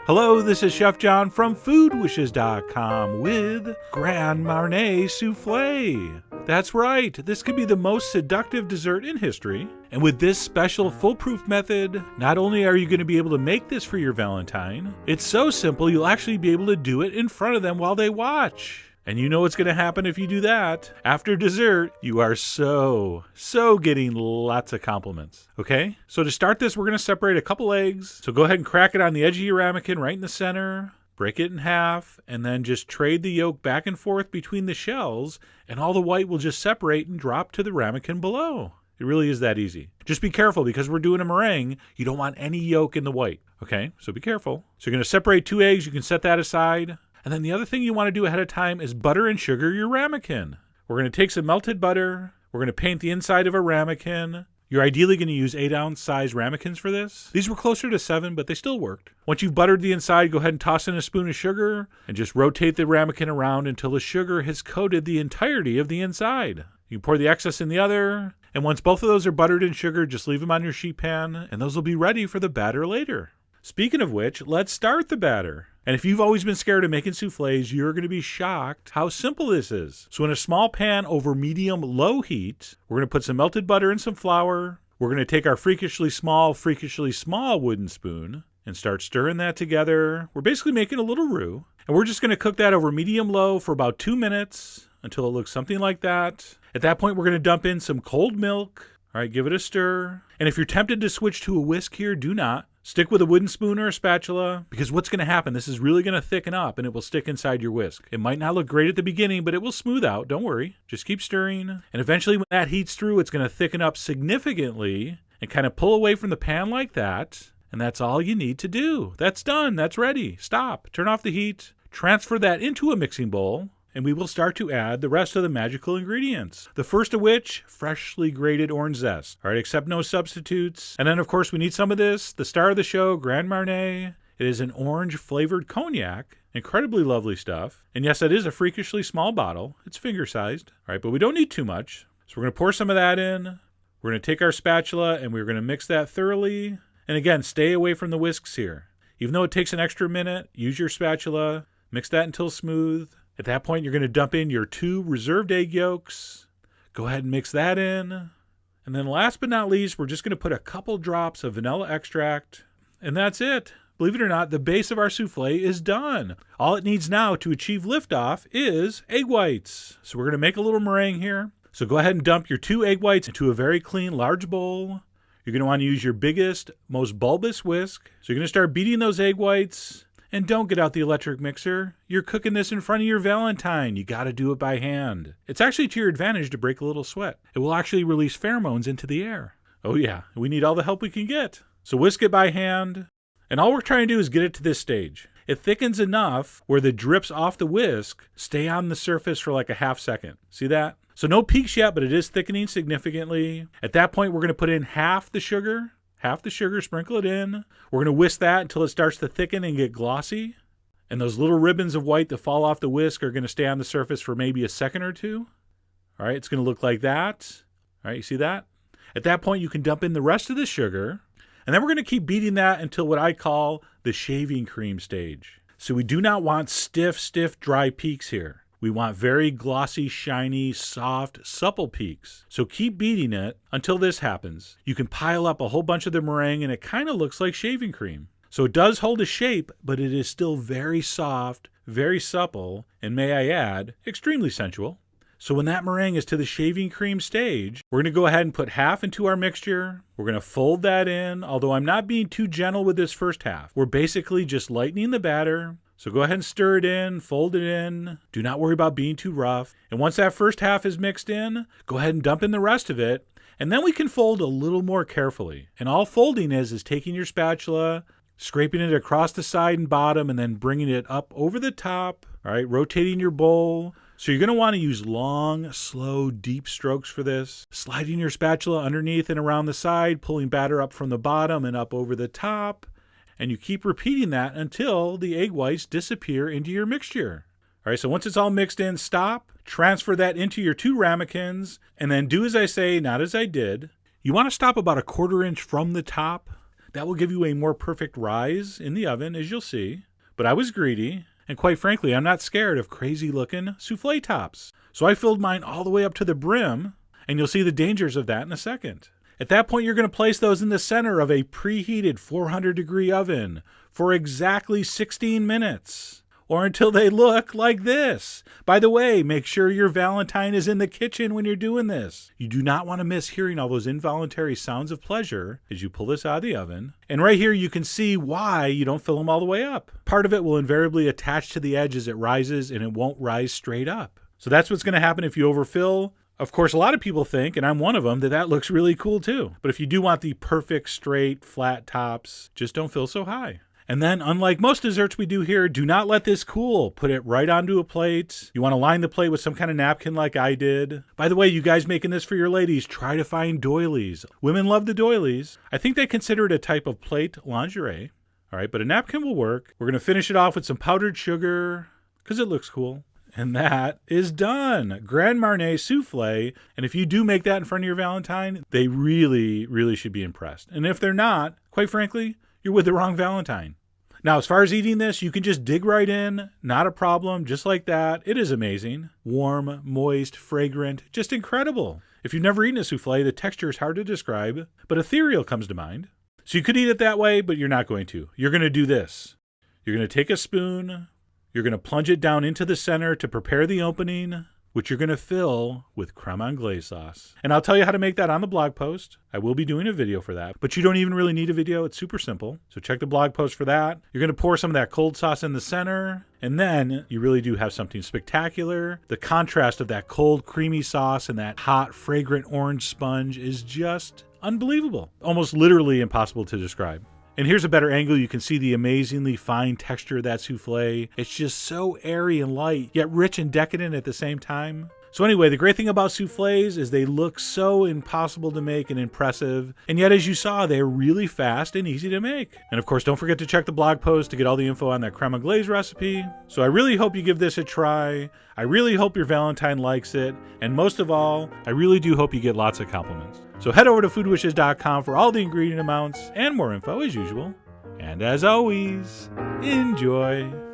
Hello, this is Chef John from foodwishes.com with Grand Marnier Souffle. That's right, this could be the most seductive dessert in history. And with this special foolproof method, not only are you going to be able to make this for your Valentine, it's so simple you'll actually be able to do it in front of them while they watch. And you know what's going to happen if you do that. After dessert, you are so getting lots of compliments. Okay? So to start this, we're going to separate a couple eggs. So go ahead and crack it on the edge of your ramekin right in the center. Break it in half, and then just trade the yolk back and forth between the shells, and all the white will just separate and drop to the ramekin below. It really is that easy. Just be careful, because we're doing a meringue. You don't want any yolk in the white. Okay? So be careful. So you're going to separate 2 eggs. You can set that aside. And then the other thing you want to do ahead of time is butter and sugar your ramekin. We're going to take some melted butter. We're going to paint the inside of a ramekin. You're ideally going to use 8-ounce size ramekins for this. These were closer to 7, but they still worked. Once you've buttered the inside, go ahead and toss in a spoon of sugar and just rotate the ramekin around until the sugar has coated the entirety of the inside. You can pour the excess in the other, and once both of those are buttered in sugar, just leave them on your sheet pan, and those will be ready for the batter later. Speaking of which, let's start the batter. And if you've always been scared of making soufflés, you're going to be shocked how simple this is. So in a small pan over medium-low heat, we're going to put some melted butter and some flour. We're going to take our freakishly small wooden spoon and start stirring that together. We're basically making a little roux. And we're just going to cook that over medium-low for about 2 minutes until it looks something like that. At that point, we're going to dump in some cold milk. All right, give it a stir. And if you're tempted to switch to a whisk here, do not. Stick with a wooden spoon or a spatula, because what's going to happen, this is really going to thicken up and it will stick inside your whisk. It might not look great at the beginning, but it will smooth out. Don't worry. Just keep stirring. And eventually when that heats through, it's going to thicken up significantly and kind of pull away from the pan like that. And that's all you need to do. That's done. That's ready. Stop. Turn off the heat. Transfer that into a mixing bowl. And we will start to add the rest of the magical ingredients. The first of which, freshly grated orange zest. All right, accept no substitutes. And then, of course, we need some of this. The star of the show, Grand Marnier. It is an orange-flavored cognac. Incredibly lovely stuff. And yes, it is a freakishly small bottle. It's finger-sized. All right, but we don't need too much. So we're going to pour some of that in. We're going to take our spatula, and we're going to mix that thoroughly. And again, stay away from the whisks here. Even though it takes an extra minute, use your spatula. Mix that until smooth. At that point, you're going to dump in your 2 reserved egg yolks. Go ahead and mix that in. And then last but not least, we're just going to put a couple drops of vanilla extract. And that's it. Believe it or not, the base of our souffle is done. All it needs now to achieve liftoff is egg whites. So we're going to make a little meringue here. So go ahead and dump your 2 egg whites into a very clean, large bowl. You're going to want to use your biggest, most bulbous whisk. So you're going to start beating those egg whites. And don't get out the electric mixer. You're cooking this in front of your Valentine. You got to do it by hand. It's actually to your advantage to break a little sweat. It will actually release pheromones into the air. Oh yeah, we need all the help we can get. So whisk it by hand. And all we're trying to do is get it to this stage. It thickens enough where the drips off the whisk stay on the surface for like a half second. See that? So no peaks yet, but it is thickening significantly. At that point, we're going to put in half the sugar, sprinkle it in. We're going to whisk that until it starts to thicken and get glossy. And those little ribbons of white that fall off the whisk are going to stay on the surface for maybe a second or two. All right, it's going to look like that. All right, you see that? At that point, you can dump in the rest of the sugar. And then we're going to keep beating that until what I call the shaving cream stage. So we do not want stiff, dry peaks here. We want very glossy, shiny, soft, supple peaks. So keep beating it until this happens. You can pile up a whole bunch of the meringue and it kind of looks like shaving cream. So it does hold a shape, but it is still very soft, very supple, and may I add, extremely sensual. So when that meringue is to the shaving cream stage, we're going to go ahead and put half into our mixture. We're going to fold that in, although I'm not being too gentle with this first half. We're basically just lightening the batter. So go ahead and stir it in, fold it in. Do not worry about being too rough. And once that first half is mixed in, go ahead and dump in the rest of it. And then we can fold a little more carefully. And all folding is taking your spatula, scraping it across the side and bottom, and then bringing it up over the top. All right, rotating your bowl. So you're going to want to use long, slow, deep strokes for this. Sliding your spatula underneath and around the side, pulling batter up from the bottom and up over the top. And you keep repeating that until the egg whites disappear into your mixture. All right, so once it's all mixed in, stop, transfer that into your 2 ramekins, and then do as I say, not as I did. You want to stop about 1/4 inch from the top. That will give you a more perfect rise in the oven, as you'll see. But I was greedy, and quite frankly, I'm not scared of crazy-looking souffle tops. So I filled mine all the way up to the brim, and you'll see the dangers of that in a second. At that point, you're going to place those in the center of a preheated 400-degree oven for exactly 16 minutes, or until they look like this. By the way, make sure your Valentine is in the kitchen when you're doing this. You do not want to miss hearing all those involuntary sounds of pleasure as you pull this out of the oven. And right here, you can see why you don't fill them all the way up. Part of it will invariably attach to the edge as it rises, and it won't rise straight up. So that's what's going to happen if you overfill. Of course, a lot of people think, and I'm one of them, that looks really cool too. But if you do want the perfect, straight, flat tops, just don't fill so high. And then, unlike most desserts we do here, do not let this cool. Put it right onto a plate. You want to line the plate with some kind of napkin like I did. By the way, you guys making this for your ladies, try to find doilies. Women love the doilies. I think they consider it a type of plate lingerie. All right, but a napkin will work. We're going to finish it off with some powdered sugar because it looks cool. And that is done. Grand Marnier souffle. And if you do make that in front of your Valentine, they really, really should be impressed. And if they're not, quite frankly, you're with the wrong Valentine. Now, as far as eating this, you can just dig right in. Not a problem. Just like that. It is amazing. Warm, moist, fragrant. Just incredible. If you've never eaten a souffle, the texture is hard to describe, but ethereal comes to mind. So you could eat it that way, but you're not going to. You're going to do this. You're going to take a spoon. You're going to plunge it down into the center to prepare the opening, which you're going to fill with creme anglaise sauce. And I'll tell you how to make that on the blog post. I will be doing a video for that, but you don't even really need a video. It's super simple. So check the blog post for that. You're going to pour some of that cold sauce in the center, and then you really do have something spectacular. The contrast of that cold, creamy sauce and that hot, fragrant orange sponge is just unbelievable. Almost literally impossible to describe. And here's a better angle. You can see the amazingly fine texture of that souffle. It's just so airy and light, yet rich and decadent at the same time. So anyway, the great thing about souffles is they look so impossible to make and impressive. And yet, as you saw, they're really fast and easy to make. And of course, don't forget to check the blog post to get all the info on that creme anglaise recipe. So I really hope you give this a try. I really hope your Valentine likes it. And most of all, I really do hope you get lots of compliments. So head over to foodwishes.com for all the ingredient amounts and more info as usual. And as always, enjoy.